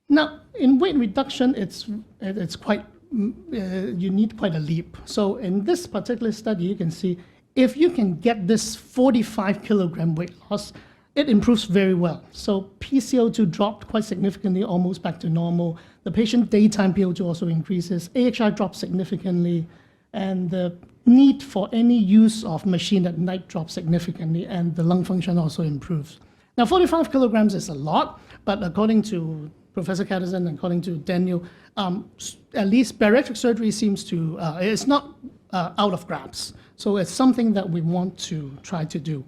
Now, in weight reduction, it's quite you need quite a leap. So in this particular study, you can see if you can get this 45 kilogram weight loss, it improves very well. So PCO2 dropped quite significantly, almost back to normal. The patient daytime PO2 also increases. AHI dropped significantly, and the need for any use of machine at night drops significantly, and the lung function also improves. Now, 45 kilograms is a lot, but according to Professor Catterson and according to Daniel, at least bariatric surgery seems to, it's not out of grasp. So it's something that we want to try to do.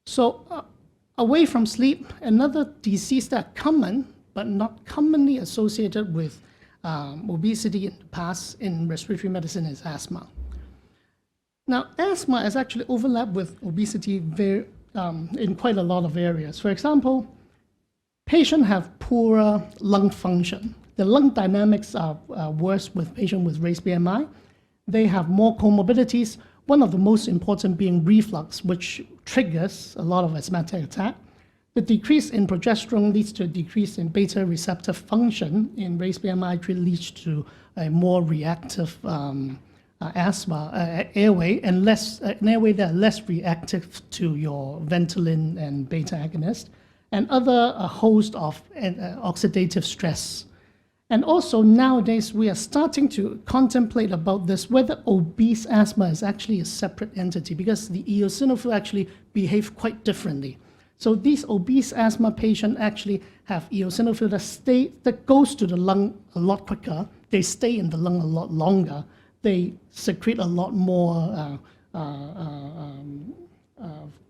So away from sleep, another disease that common, but not commonly associated with obesity in the past in respiratory medicine is asthma. Now, asthma is actually overlapped with obesity in quite a lot of areas. For example, patients have poorer lung function. The lung dynamics are worse with patients with raised BMI. They have more comorbidities, one of the most important being reflux, which triggers a lot of asthmatic attack. The decrease in progesterone leads to a decrease in beta receptor function in raised BMI, which leads to a more reactive asthma airway, and an airway that are less reactive to your Ventolin and beta agonist, and a host of oxidative stress. And also nowadays we are starting to contemplate about this, whether obese asthma is actually a separate entity, because the eosinophil actually behave quite differently. So these obese asthma patients actually have eosinophil that goes to the lung a lot quicker. They stay in the lung a lot longer. They secrete a lot more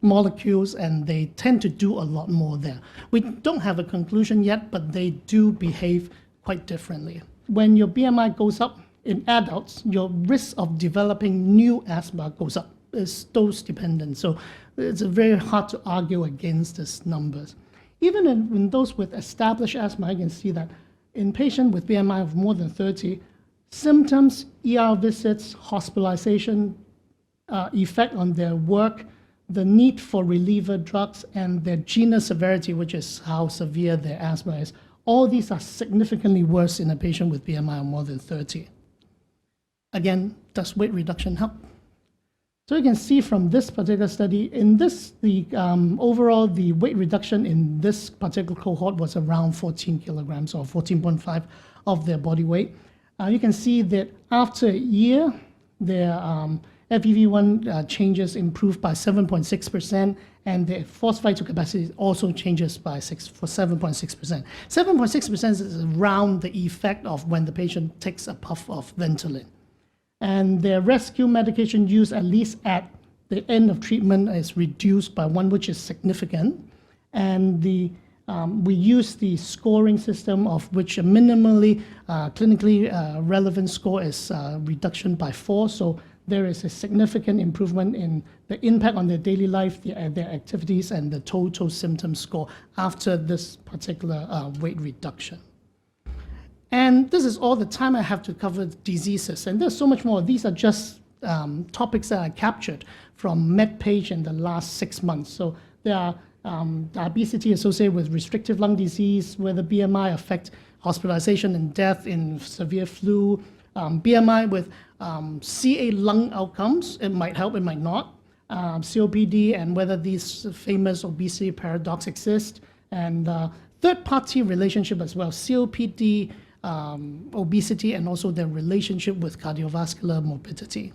molecules, and they tend to do a lot more there. We don't have a conclusion yet, but they do behave quite differently. When your BMI goes up in adults, your risk of developing new asthma goes up. It's dose dependent, so it's very hard to argue against these numbers. Even in those with established asthma, you can see that in patients with BMI of more than 30, symptoms, ER visits, hospitalization, effect on their work, the need for reliever drugs, and their genus severity, which is how severe their asthma is, all these are significantly worse in a patient with BMI of more than 30. Again, does weight reduction help? So you can see from this particular study, overall the weight reduction in this particular cohort was around 14 kilograms or 14.5 of their body weight. You can see that after a year, their FEV1 changes improved by 7.6%, and the forced vital capacity also changes by 7.6%. 7.6% is around the effect of when the patient takes a puff of Ventolin. And their rescue medication use, at least at the end of treatment, is reduced by 1, which is significant. And we use the scoring system, of which a minimally clinically relevant score is reduction by 4. So there is a significant improvement in the impact on their daily life, their activities, and the total symptom score after this particular weight reduction. And this is all the time I have to cover diseases, and there's so much more. These are just topics that I captured from MedPage in the last 6 months. So there are obesity associated with restrictive lung disease, where the BMI affects hospitalization and death in severe flu, BMI with CA lung outcomes, it might help, it might not, COPD, and whether these famous obesity paradox exist, and third-party relationship as well, COPD, obesity, and also their relationship with cardiovascular morbidity.